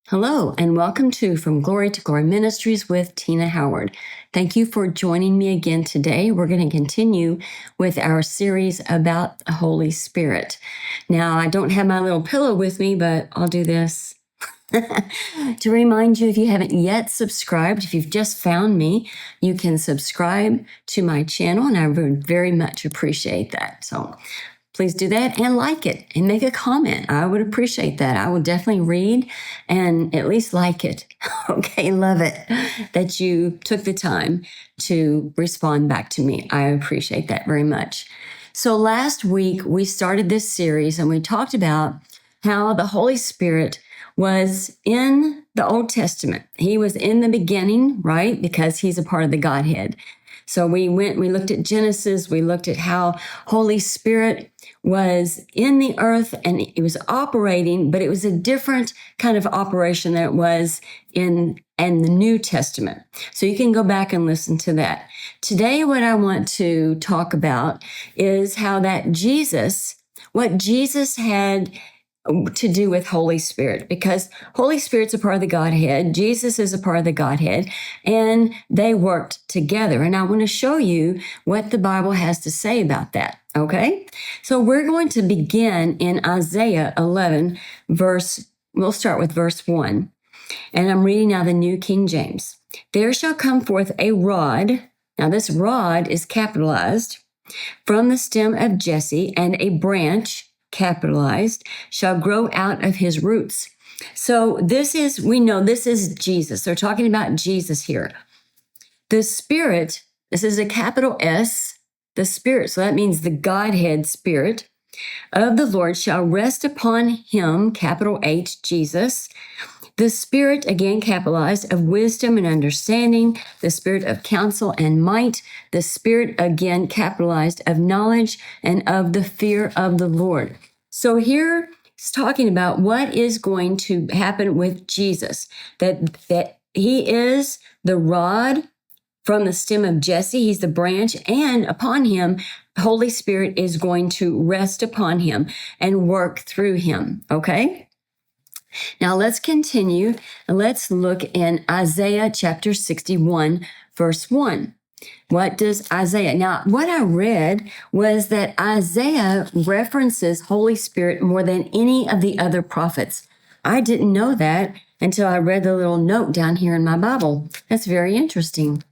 Hello, and welcome to From Glory to Glory Ministries with Tina Howard. Thank you for joining me again today. We're going to continue with our series about the Holy Spirit. Now, I don't have my little pillow with me, but I'll do this. To remind you, if you haven't yet subscribed, if you've just found me, you can subscribe to my channel, and I would very much appreciate that. So please do that and like it and make a comment. I would appreciate that. I will definitely read and at least like it. Okay, love it that you took the time to respond back to me. I appreciate that very much. So last week we started this series and we talked about how the Holy Spirit was in the Old Testament. He was in the beginning, right? Because he's a part of the Godhead. So we looked at Genesis, we looked at how Holy Spirit was in the earth and it was operating, but it was a different kind of operation than it was in the New Testament. So you can go back and listen to that. Today, what I want to talk about is how what Jesus had to do with Holy Spirit, because Holy Spirit's a part of the Godhead. Jesus is a part of the Godhead, and they worked together. And I want to show you what the Bible has to say about that. Okay? So we're going to begin in Isaiah 11, we'll start with verse 1. And I'm reading now the New King James. There shall come forth a rod. Now this rod is capitalized from the stem of Jesse, and a branch, capitalized, shall grow out of his roots. So we know this is Jesus. They're talking about Jesus here. The Spirit, this is a capital S, the Spirit, so that means the Godhead Spirit of the Lord shall rest upon him, capital H, Jesus. The Spirit, again capitalized, of wisdom and understanding, the Spirit of counsel and might, the Spirit, again capitalized, of knowledge and of the fear of the Lord. So here it's talking about what is going to happen with Jesus, that he is the rod from the stem of Jesse, he's the branch, and upon him, Holy Spirit is going to rest upon him and work through him, okay? Now let's continue. Let's look in Isaiah chapter 61, verse 1. What does Isaiah? Now, what I read was that Isaiah references Holy Spirit more than any of the other prophets. I didn't know that until I read the little note down here in my Bible. That's very interesting.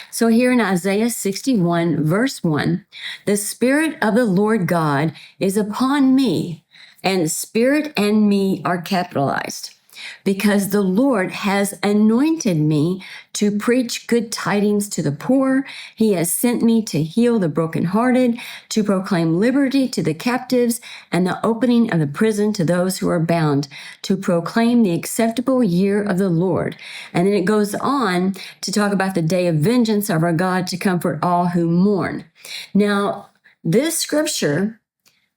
So here in Isaiah 61, verse 1, the Spirit of the Lord God is upon me, and Spirit and me are capitalized, because the Lord has anointed me to preach good tidings to the poor. He has sent me to heal the brokenhearted, to proclaim liberty to the captives, and the opening of the prison to those who are bound, to proclaim the acceptable year of the Lord. And then it goes on to talk about the day of vengeance of our God, to comfort all who mourn. Now, this scripture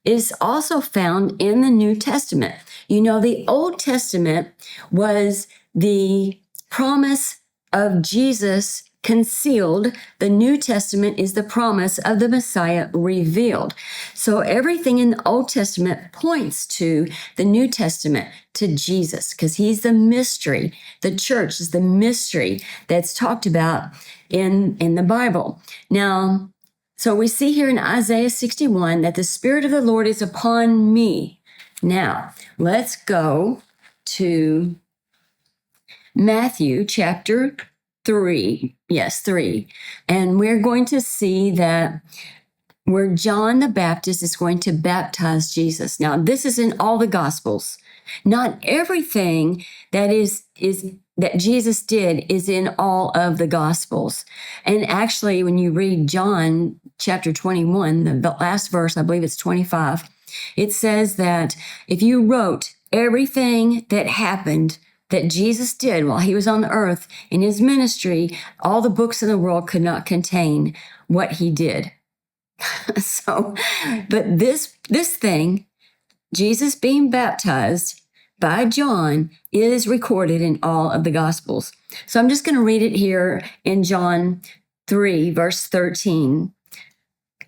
is also found in the New Testament. You know, the Old Testament was the promise of Jesus concealed. The New Testament is the promise of the Messiah revealed. So everything in the Old Testament points to the New Testament, to Jesus, because he's the mystery. The church is the mystery that's talked about in the Bible. Now, so we see here in Isaiah 61 that the Spirit of the Lord is upon me. Now, let's go to Matthew chapter 3. Yes, 3. And we're going to see that where John the Baptist is going to baptize Jesus. Now, this is in all the Gospels. Not everything that that Jesus did is in all of the Gospels. And actually, when you read John chapter 21, the last verse, I believe it's 25, it says that if you wrote everything that happened that Jesus did while he was on the earth in his ministry, all the books in the world could not contain what he did. So, but this thing, Jesus being baptized by John, is recorded in all of the Gospels. So I'm just going to read it here in John 3, verse 13.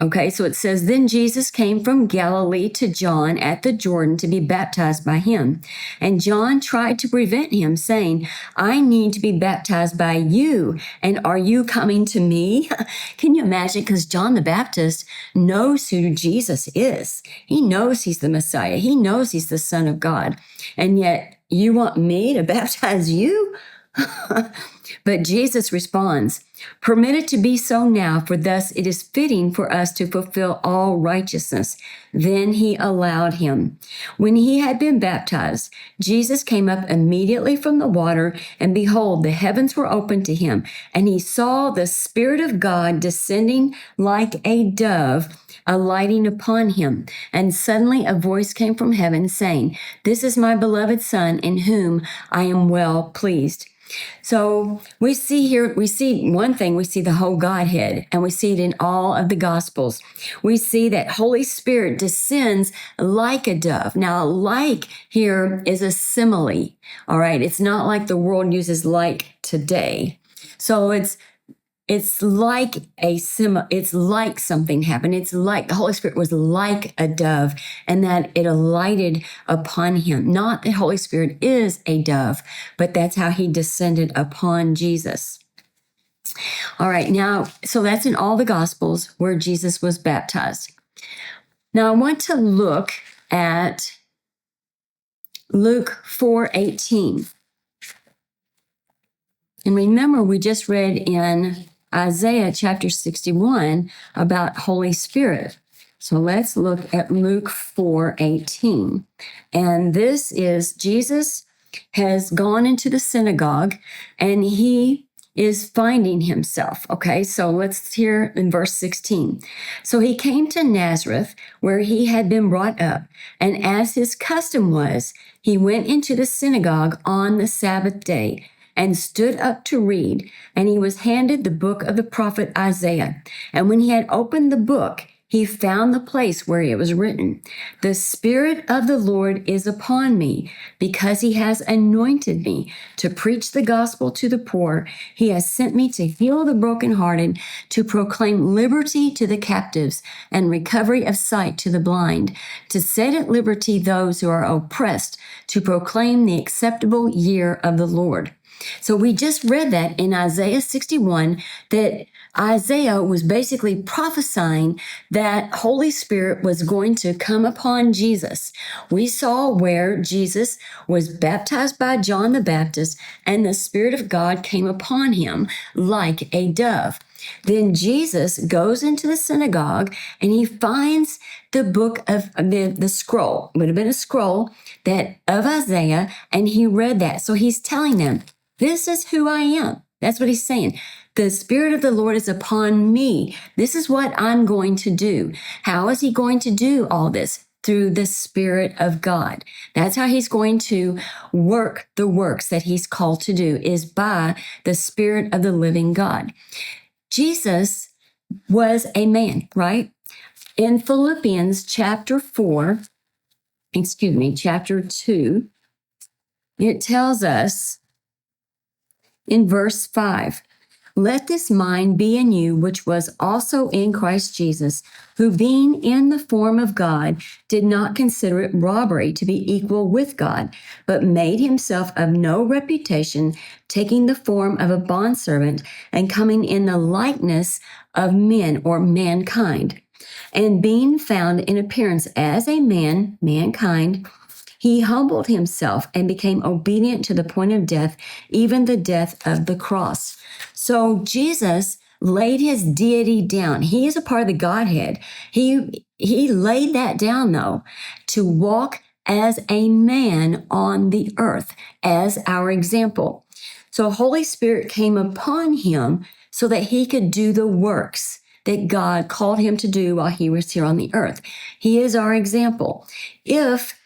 Okay, so it says, then Jesus came from Galilee to John at the Jordan to be baptized by him. And John tried to prevent him, saying, I need to be baptized by you, and are you coming to me? Can you imagine? Because John the Baptist knows who Jesus is. He knows he's the Messiah. He knows he's the Son of God. And yet, you want me to baptize you? But Jesus responds, permit it to be so now, for thus it is fitting for us to fulfill all righteousness. Then he allowed him. When he had been baptized, Jesus came up immediately from the water, and behold, the heavens were opened to him, and he saw the Spirit of God descending like a dove, alighting upon him. And suddenly a voice came from heaven saying, this is my beloved Son, in whom I am well pleased. So we see one thing, we see the whole Godhead, and we see it in all of the Gospels. We see that Holy Spirit descends like a dove. Now, like here is a simile, all right? It's not like the world uses like today. So it's like it's like something happened. It's like the Holy Spirit was like a dove, and that it alighted upon him. Not that Holy Spirit is a dove, but that's how he descended upon Jesus. All right, now, so that's in all the Gospels where Jesus was baptized. Now I want to look at Luke 4:18. And remember, we just read in Isaiah chapter 61 about Holy Spirit. So let's look at Luke 4:18. And this is Jesus has gone into the synagogue and he is finding himself. Okay, so let's hear in verse 16. So he came to Nazareth where he had been brought up, and as his custom was, he went into the synagogue on the Sabbath day and stood up to read, and he was handed the book of the prophet Isaiah. And when he had opened the book, he found the place where it was written, the Spirit of the Lord is upon me, because he has anointed me to preach the gospel to the poor. He has sent me to heal the brokenhearted, to proclaim liberty to the captives and recovery of sight to the blind, to set at liberty those who are oppressed, to proclaim the acceptable year of the Lord. So we just read that in Isaiah 61, that Isaiah was basically prophesying that Holy Spirit was going to come upon Jesus. We saw where Jesus was baptized by John the Baptist, and the Spirit of God came upon him like a dove. Then Jesus goes into the synagogue and he finds the book of the scroll. It would have been a scroll that of Isaiah, and he read that. So he's telling them, this is who I am. That's what he's saying. The Spirit of the Lord is upon me. This is what I'm going to do. How is he going to do all this? Through the Spirit of God. That's how he's going to work the works that he's called to do, is by the Spirit of the living God. Jesus was a man, right? In Philippians chapter 2, it tells us in verse 5, let this mind be in you, which was also in Christ Jesus, who being in the form of God, did not consider it robbery to be equal with God, but made himself of no reputation, taking the form of a bondservant and coming in the likeness of men or mankind. And being found in appearance as a man, mankind, he humbled himself and became obedient to the point of death, even the death of the cross. So Jesus laid his deity down. He is a part of the Godhead. He laid that down, though, to walk as a man on the earth, as our example. So Holy Spirit came upon him so that he could do the works that God called him to do while he was here on the earth. He is our example. If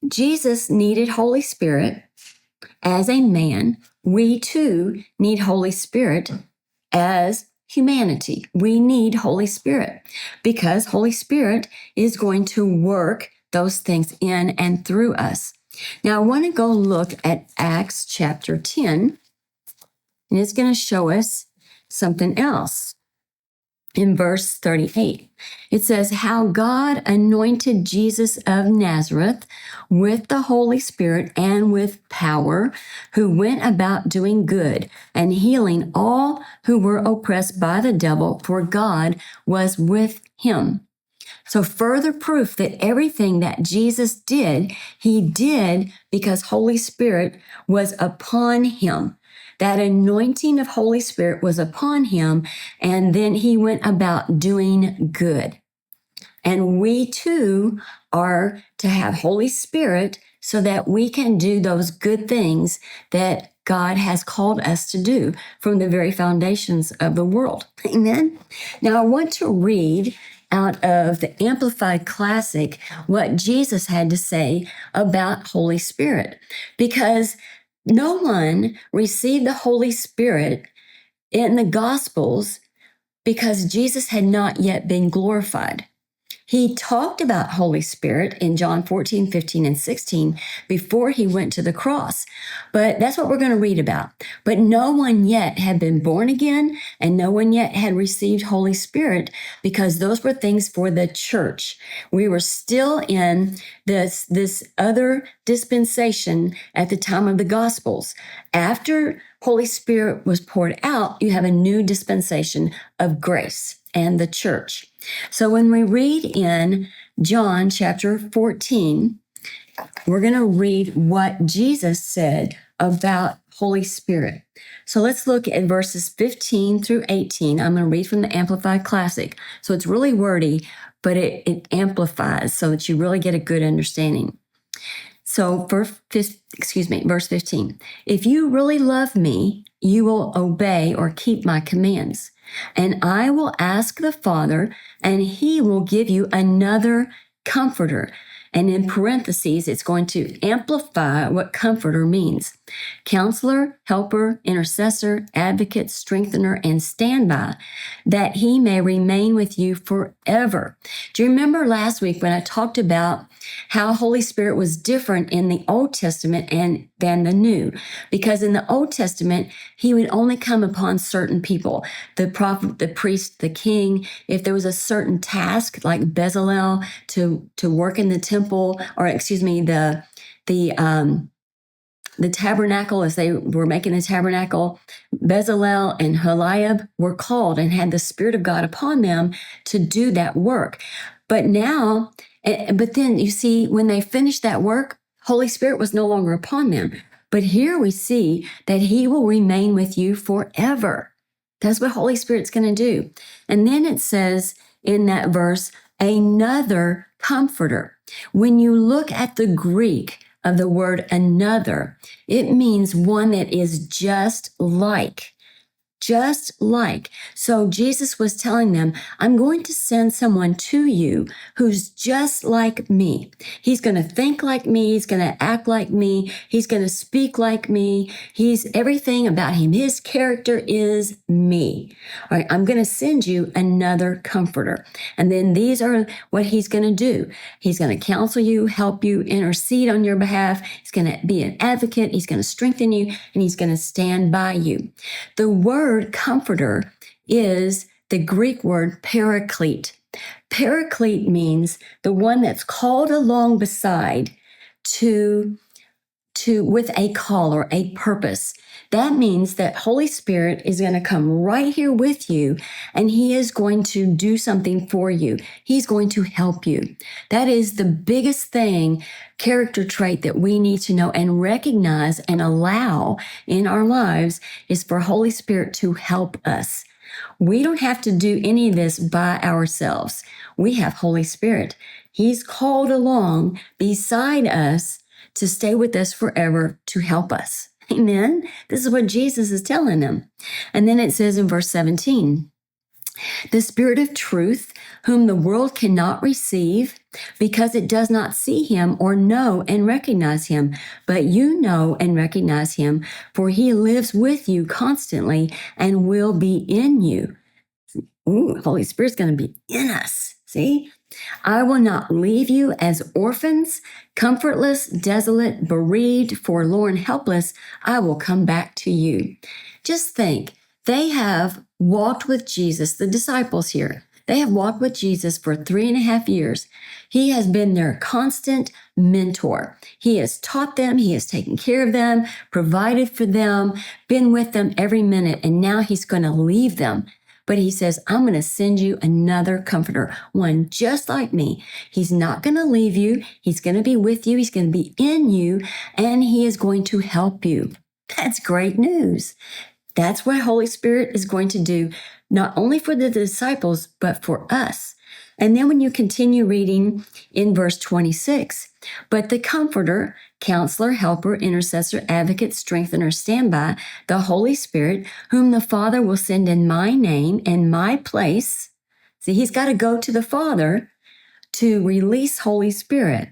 Jesus needed Holy Spirit as a man, we too need Holy Spirit as humanity. We need Holy Spirit because Holy Spirit is going to work those things in and through us. Now, I want to go look at Acts chapter 10, and it's going to show us something else. in verse 38. It says, how God anointed Jesus of Nazareth with the Holy Spirit and with power, who went about doing good and healing all who were oppressed by the devil, for God was with him. So further proof that everything that Jesus did, he did because Holy Spirit was upon him. That anointing of Holy Spirit was upon him, and then he went about doing good. And we too are to have Holy Spirit so that we can do those good things that God has called us to do from the very foundations of the world. Amen. Now I want to read out of the Amplified Classic what Jesus had to say about Holy Spirit, because no one received the Holy Spirit in the Gospels because Jesus had not yet been glorified. He talked about Holy Spirit in John 14, 15, and 16 before he went to the cross. But that's what we're going to read about. But no one yet had been born again, and no one yet had received Holy Spirit, because those were things for the church. We were still in this other dispensation at the time of the Gospels. After Holy Spirit was poured out, you have a new dispensation of grace and the church. So when we read in John chapter 14, we're going to read what Jesus said about Holy Spirit. So let's look at verses 15 through 18. I'm going to read from the Amplified Classic. So it's really wordy, but it amplifies so that you really get a good understanding. So verse 15. If you really love me, you will obey or keep my commands. And I will ask the Father, and he will give you another comforter. And in parentheses, it's going to amplify what comforter means. Counselor, helper, intercessor, advocate, strengthener, and standby, that he may remain with you forever. Do you remember last week when I talked about how Holy Spirit was different in the Old Testament and than the New? Because in the Old Testament, he would only come upon certain people, the prophet, the priest, the king. If there was a certain task like Bezalel to work in the temple, or the tabernacle, as they were making the tabernacle, Bezalel and Holiab were called and had the Spirit of God upon them to do that work. But then you see, when they finished that work, Holy Spirit was no longer upon them. But here we see that he will remain with you forever. That's what Holy Spirit's going to do. And then it says in that verse, another comforter. When you look at the Greek of the word another, it means one that is just like. Just like. So Jesus was telling them, I'm going to send someone to you who's just like me. He's going to think like me. He's going to act like me. He's going to speak like me. He's everything about him. His character is me. All right, I'm going to send you another comforter. And then these are what he's going to do. He's going to counsel you, help you, intercede on your behalf. He's going to be an advocate. He's going to strengthen you, and he's going to stand by you. The word comforter is the Greek word paraclete. Paraclete means the one that's called along beside to with a call or a purpose. That means that Holy Spirit is going to come right here with you, and he is going to do something for you. He's going to help you. That is the biggest thing, character trait that we need to know and recognize and allow in our lives, is for Holy Spirit to help us. We don't have to do any of this by ourselves. We have Holy Spirit. He's called along beside us to stay with us forever, to help us. Amen. This is what Jesus is telling them. And then it says in verse 17, the Spirit of truth, whom the world cannot receive because it does not see him or know and recognize him, but you know and recognize him, for he lives with you constantly and will be in you. Ooh, Holy Spirit's going to be in us. See? I will not leave you as orphans, comfortless, desolate, bereaved, forlorn, helpless. I will come back to you. Just think, They have walked with Jesus, the disciples here. They have walked with Jesus for 3.5 years. He has been their constant mentor. He has taught them, he has taken care of them, provided for them, been with them every minute, and now he's going to leave them. But he says, I'm going to send you another comforter, one just like me. He's not going to leave you. He's going to be with you. He's going to be in you, and he is going to help you. That's great news. That's what Holy Spirit is going to do, not only for the disciples, but for us. And then when you continue reading in verse 26, but the Comforter, Counselor, Helper, Intercessor, Advocate, Strengthener, Standby, the Holy Spirit, whom the Father will send in my name and my place. See, he's got to go to the Father to release Holy Spirit.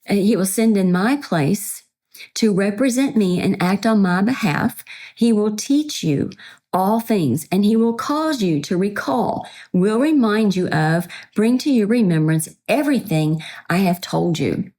And he will send in my place to represent me and act on my behalf. He will teach you all things, and he will cause you to recall, will remind you of, bring to your remembrance everything I have told you.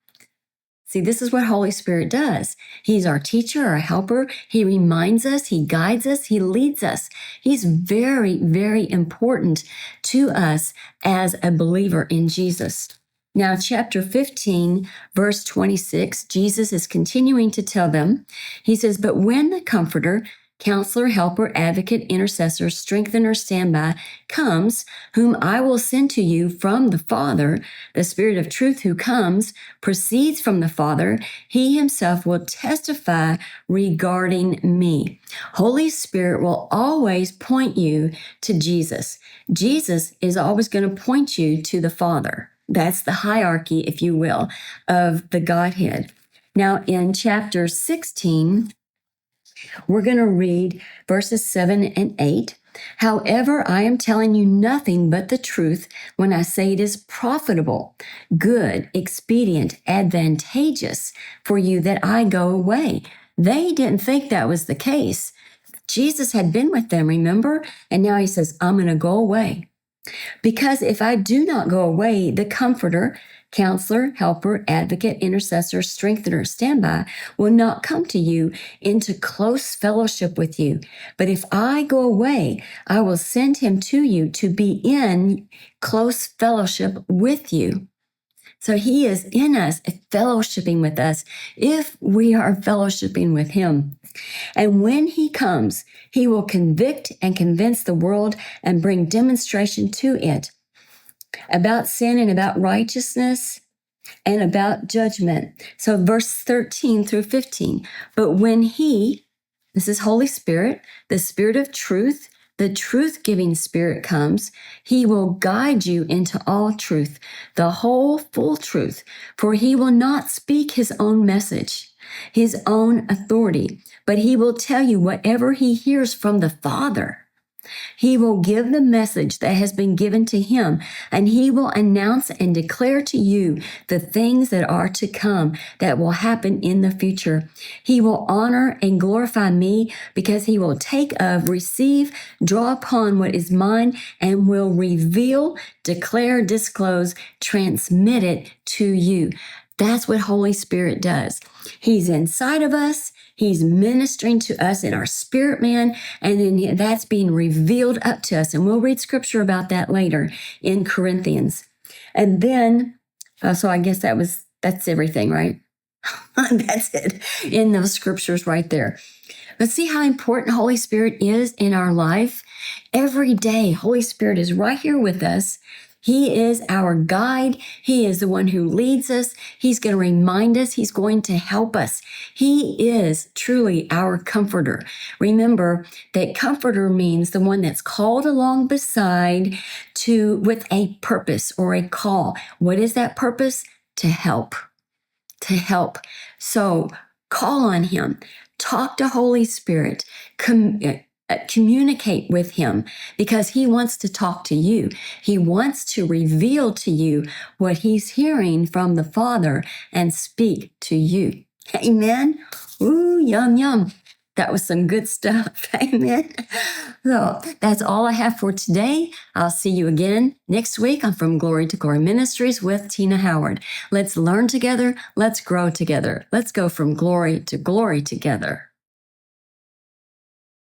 See, this is what Holy Spirit does. He's our teacher, our helper. He reminds us, he guides us, he leads us. He's very, very important to us as a believer in Jesus. Now, chapter 15, verse 26, Jesus is continuing to tell them. He says, but when the Comforter, Counselor, Helper, Advocate, Intercessor, Strengthener, Standby comes, whom I will send to you from the Father, the Spirit of truth who comes, proceeds from the Father, he himself will testify regarding me. Holy Spirit will always point you to Jesus. Jesus is always going to point you to the Father. That's the hierarchy, if you will, of the Godhead. Now, in chapter 16, we're going to read verses 7 and 8. However, I am telling you nothing but the truth when I say it is profitable, good, expedient, advantageous for you that I go away. They didn't think that was the case. Jesus had been with them, remember? And now he says, I'm going to go away. Because if I do not go away, the Comforter, Counselor, Helper, Advocate, Intercessor, Strengthener, Standby will not come to you into close fellowship with you. But if I go away, I will send him to you to be in close fellowship with you. So he is in us, fellowshipping with us, if we are fellowshipping with him. And when he comes, he will convict and convince the world and bring demonstration to it about sin and about righteousness and about judgment. So verse 13 through 15. But when he, this is Holy Spirit, the Spirit of truth, the truth-giving Spirit comes, he will guide you into all truth, the whole full truth, for he will not speak his own message, his own authority, but he will tell you whatever he hears from the Father. He will give the message that has been given to him, and he will announce and declare to you the things that are to come, that will happen in the future. He will honor and glorify me, because he will take of, receive, draw upon what is mine, and will reveal, declare, disclose, transmit it to you. That's what Holy Spirit does. He's inside of us. He's ministering to us in our spirit man, and then that's being revealed up to us. And we'll read scripture about that later in Corinthians. And then, so I guess that's everything, right? That's it in those scriptures right there. But see how important Holy Spirit is in our life? Every day, Holy Spirit is right here with us. He is our guide. He is the one who leads us. He's going to remind us. He's going to help us. He is truly our comforter. Remember that comforter means the one that's called along beside with a purpose or a call. What is that purpose? To help. To help. So call on him. Talk to Holy Spirit. Communicate with him, because he wants to talk to you. He wants to reveal to you what he's hearing from the Father and speak to you. Amen. Ooh, yum, yum. That was some good stuff. Amen. So that's all I have for today. I'll see you again next week. I'm from Glory to Glory Ministries with Tina Howard. Let's learn together. Let's grow together. Let's go from glory to glory together.